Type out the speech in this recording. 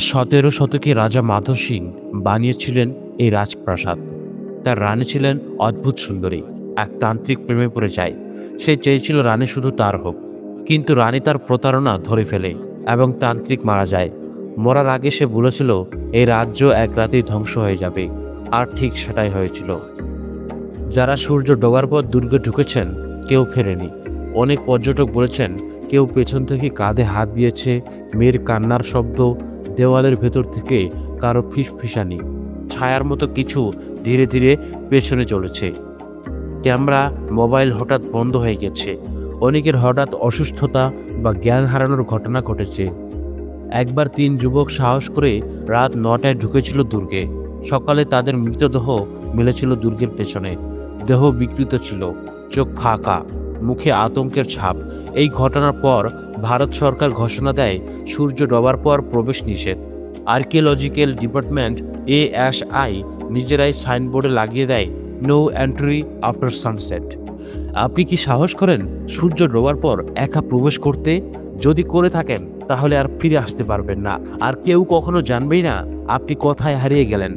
17 শতকে রাজা মাধব সিং বানিয়েছিলেন এই রাজপ্রাসাদ। তার রানী ছিলেন অদ্ভুত সুন্দরী, এক তান্ত্রিক প্রেমে পড়ে যায়। সে চেয়েছিল রানী শুধু তার হোক, কিন্তু রানী তার প্রতারণা ধরে ফেলে এবং তান্ত্রিক মারা যায়। মরার আগে সে বলেছিল এই রাজ্য এক রাতেই ধ্বংস হয়ে যাবে, আর ঠিক সেটাই হয়েছিল। যারা সূর্য ডোবার পর দুর্গে ঢুকেছেন কেউ ফেরেনি। অনেক পর্যটক বলেছেন কেউ পেছন থেকে কাঁধে হাত দিয়েছে, মেয়ের কান্নার শব্দ, দেওয়ালের ভেতর থেকে কারো ফিসফিসানি, ছায়ার মতো কিছু ধীরে ধীরে পেছনে চলেছে। ক্যামেরা, মোবাইল হঠাৎ বন্ধ হয়ে গেছে। অনেকের হঠাৎ অসুস্থতা বা জ্ঞান হারানোর ঘটনা ঘটেছে। একবার 3 যুবক সাহস করে রাত 9টায় ঢুকেছিল দুর্গে। সকালে তাদের মৃতদেহ মিলেছিল দুর্গের পেছনে। দেহ বিকৃত ছিল, চোখ ফাঁকা, মুখে আতঙ্কের ছাপ। এই ঘটনার পর ভারত সরকার ঘোষণা দেয় সূর্য ডোবার পর প্রবেশ নিষেধ। আর্কিওলজিক্যাল ডিপার্টমেন্ট ASI নিজেরাই সাইনবোর্ডে লাগিয়ে দেয় নো এন্ট্রি আফটার সানসেট। আপনি কি সাহস করেন সূর্য ডোবার পর একা প্রবেশ করতে? যদি করে থাকেন তাহলে আর ফিরে আসতে পারবেন না, আর কেউ কখনো জানবেই না আপনি কোথায় হারিয়ে গেলেন।